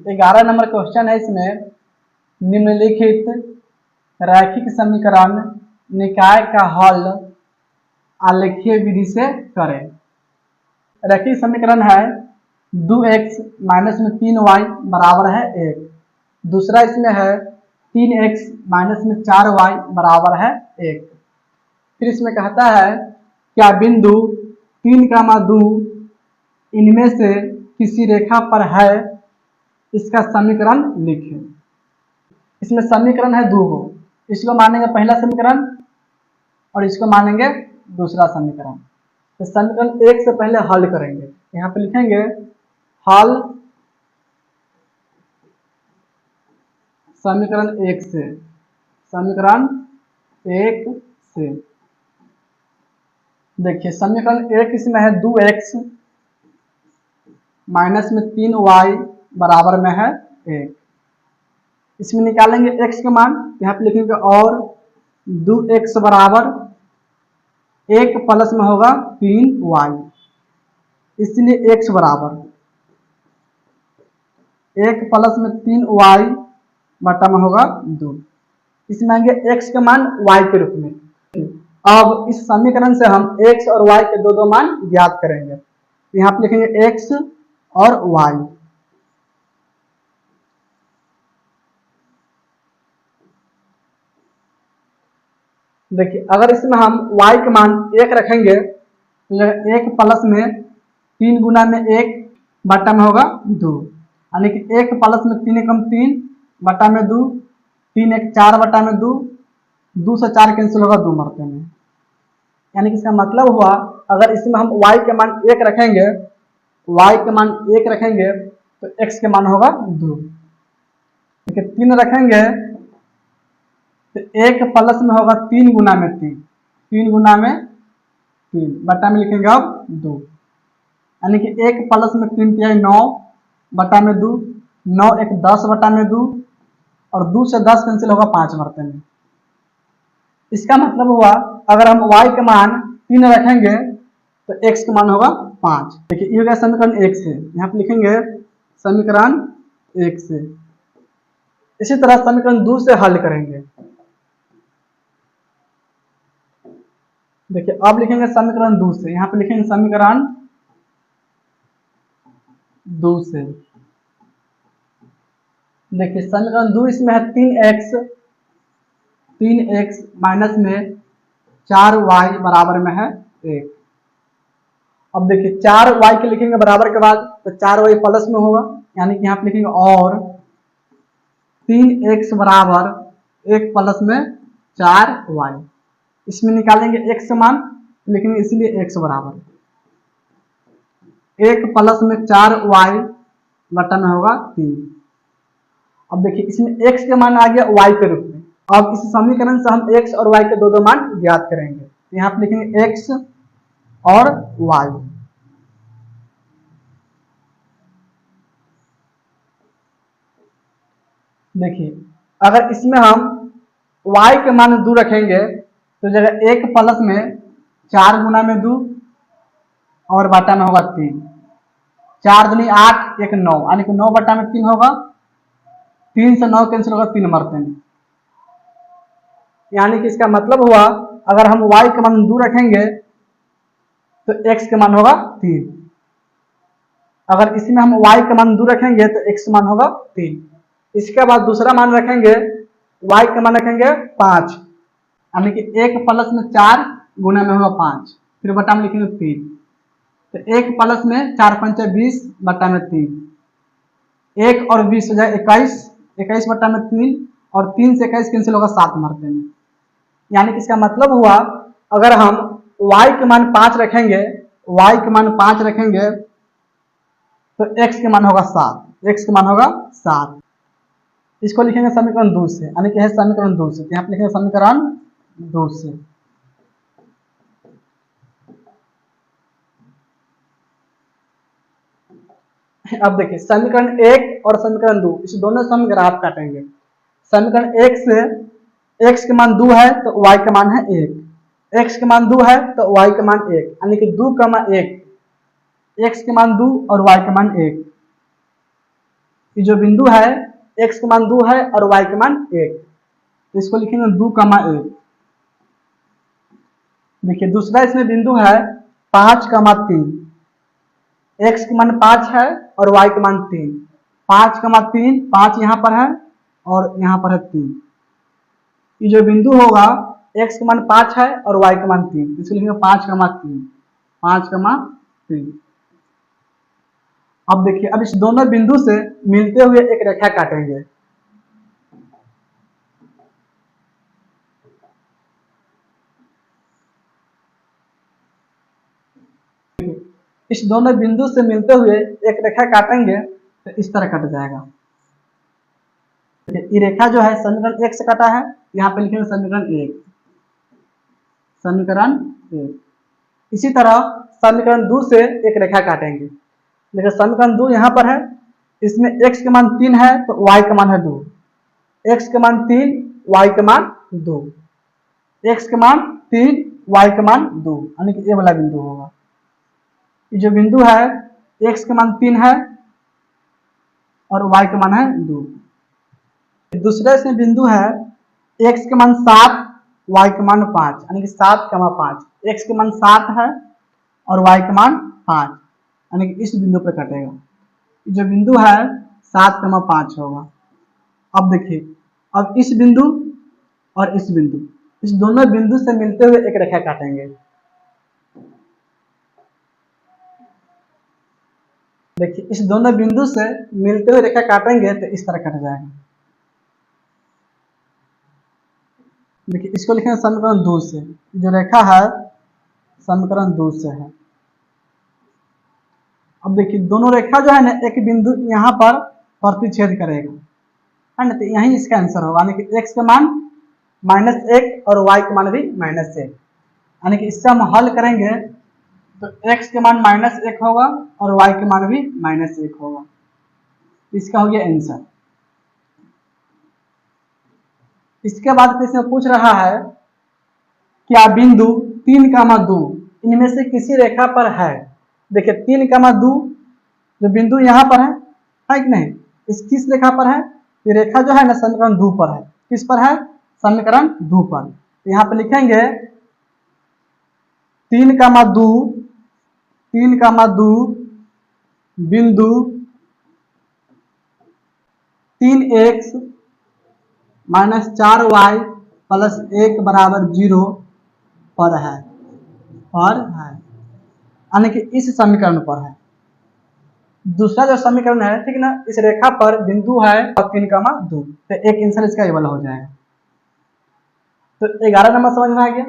11 number question है। इसमें निम्नलिखित रैखिक समीकरण निकाय का हल आलेखीय विधि से करें। रैखिक समीकरण है 2x माइनस में 3y बराबर है 1। दूसरा इसमें है 3x माइनस में 4y बराबर है 1। फिर इसमें कहता है क्या बिंदु 3,2 इनमें से किसी रेखा पर है, इसका समीकरण लिखें। इसमें समीकरण है 2 गो, इसको मानेंगे पहला समीकरण और इसको मानेंगे दूसरा समीकरण। तो समीकरण 1 से पहले हल करेंगे। यहाँ पे लिखेंगे हल समीकरण 1 से, समीकरण 1 से। देखिए समीकरण 1 इसमें है 2x माइनस में 3y बराबर में है 1। इसमें निकालेंगे x का मान, यहाँ पे लिखेंगे और 2x बराबर 1 प्लस में होगा 3y, इसलिए x बराबर 1 प्लस में 3y बटा में होगा 2। इसमें आएंगे x का मान y के रूप में। अब इस समीकरण से हम x और y के दो मान ज्ञात करेंगे। यहाँ पे लिखेंगे x और y। देखिए अगर इसमें हम y के मान 1 रखेंगे तो 1 प्लस में 3 गुना में 1 बटा में होगा 2, यानी कि 1 प्लस में 3 एकम 3 बटा में 2, 3 1 4 बटा में 2, 2 से 4 कैंसिल होगा 2 मरते में। यानी कि इसका मतलब हुआ अगर इसमें हम y के मान 1 रखेंगे, y के मान 1 रखेंगे तो x के मान होगा 2। देखिए 3 रखेंगे तो 1 प्लस में होगा 3 गुना में 3, 3 गुना में 3 बटा में लिखेंगे अब 2, यानी कि 1 प्लस में 3 तिहाई 9 बटा में 2, 9 1 10 बटा में 2 और 2 से 10 कैंसिल होगा 5 मरते में। इसका मतलब हुआ अगर हम y के मान 3 रखेंगे तो x का मान होगा 5। देखिए ये हो गया समीकरण 1 से। यहाँ पे लिखेंगे समीकरण 1 से। इसी तरह समीकरण 2 से हल करेंगे। देखिए अब लिखेंगे समीकरण 2 से। यहाँ पे लिखेंगे समीकरण 2 से। देखिए समीकरण 2 इसमें है 3x माइनस में 4y बराबर में है 1। अब देखिए 4y के लिखेंगे बराबर के बाद तो 4y प्लस में होगा, यानी कि यहाँ पे लिखेंगे और 3x बराबर 1 प्लस में 4y। इसमें निकालेंगे x का मान, लिखेंगे इसलिए x बराबर 1 प्लस में 4y बटा में होगा 3। अब देखिए इसमें x के मान आ गया y के रूप में। अब इस समीकरण से हम x और y के दो मान ज्ञात करेंगे। यहाँ पे लिखेंगे x और y। देखिए अगर इसमें हम y के मान 2 रखेंगे तो जगह 1 प्लस में 4 गुना में 2 और बटा में होगा 3, 4 दूनी 8 1 9, यानी कि 9 बटा में 3 होगा, 3 से 9 कैंसिल होगा 3 मरते में। यानी कि इसका मतलब हुआ अगर हम y के मान 2 रखेंगे तो x के मान होगा 3। अगर इसमें हम y के मान 2 रखेंगे तो x मान होगा 3। इसके बाद दूसरा मान रखेंगे, y का मान रखेंगे 5, यानी कि 1 प्लस में 4 गुना में होगा 5, फिर बटा में लिखेंगे 3। तो 1 प्लस में 4 5 20 बटा में 3, 1 और 20 हो जाए 21, 21 बटा में 3 और 3 से 21 कैंसिल होगा 7 मरते में। यानी कि इसका मतलब हुआ अगर हम y के मान 5 रखेंगे, y के मान 5 रखेंगे तो x के मान होगा 7, x के मान होगा 7। इसको लिखेंगे समीकरण 2 से, यानी कि है समीकरण 2 से। यहाँ पे लिखेंगे समीकरण 2 से। अब देखिए समीकरण 1 और समीकरण 2 इस दोनों से हम ग्राफ काटेंगे। समीकरण 1 से x के मान 2 है तो y का मान है 1, x के मान 2 है तो y का मान 1, यानी कि 2, 1, x के मान 2 और y का मान 1। ये जो बिंदु है x का मान 2 है और y का मान 1, तो इसको लिखेंगे 2,1। देखिए दूसरा इसमें बिंदु है 5,3, x का मान 5 है और y का मान 3, 5,3, 5 यहाँ पर है और यहाँ पर है 3। ये जो बिंदु होगा x का मान 5 है और y का मान 3, इसको लिखेंगे 5,3, 5,3। अब देखिए अब इस दोनों बिंदु से मिलते हुए एक रेखा काटेंगे। इस दोनों बिंदु से मिलते हुए एक रेखा काटेंगे तो इस तरह कट जाएगा। ये रेखा जो है समीकरण 1 से कटा है, यहाँ पे लिखेंगे समीकरण 1, समीकरण 1। इसी तरह समीकरण 2 से एक रेखा काटेंगे। देखिए समीकरण 2 यहाँ पर है, इसमें x का मान 3 है तो y का मान है 2, x का मान 3, y का मान 2, x का मान 3, y का मान 2, यानी कि ये वाला बिंदु होगा। ये जो बिंदु है x का मान 3 है और y का मान है 2। दूसरे इसमें बिंदु है x का मान 7, y का मान 5, यानी कि 7,5, x का मान 7 है और y का मान 5, यानी कि इस बिंदु पर कटेगा। जो बिंदु है 7,5 होगा। अब देखिए अब इस बिंदु और इस बिंदु, इस दोनों बिंदु से मिलते हुए एक रेखा काटेंगे। देखिए इस दोनों बिंदु से मिलते हुए रेखा काटेंगे तो इस तरह कट जाएगा। देखिए इसको लिखेंगे समीकरण 2 से, जो रेखा है समीकरण 2 से है। अब देखिए दोनों रेखा जो है ना एक बिंदु यहाँ पर प्रतिच्छेद करेगा, है ना, तो यही इसका आंसर होगा, यानी कि x का मान -1 और y का मान भी -1, यानी कि इससे हम हल करेंगे तो x का मान -1 होगा और y का मान भी -1 होगा। इसका हो गया आंसर। इसके बाद इसमें पूछ रहा है क्या बिंदु 3,2 इनमें से किसी रेखा पर है। देखिए 3,2 जो बिंदु यहाँ पर है कि नहीं, इस किस रेखा पर है, ये रेखा जो है ना समीकरण 2 पर है। किस पर है, समीकरण 2 पर। यहाँ पे लिखेंगे 3,2 बिंदु 3x - 4y + 1 = 0 पर है, यानी कि इस समीकरण पर है। दूसरा जो समीकरण है ठीक ना, इस रेखा पर बिंदु है 3,2, तो एक आंसर इसका ये वाला हो जाएगा। तो 11 नंबर समझ में आ गया।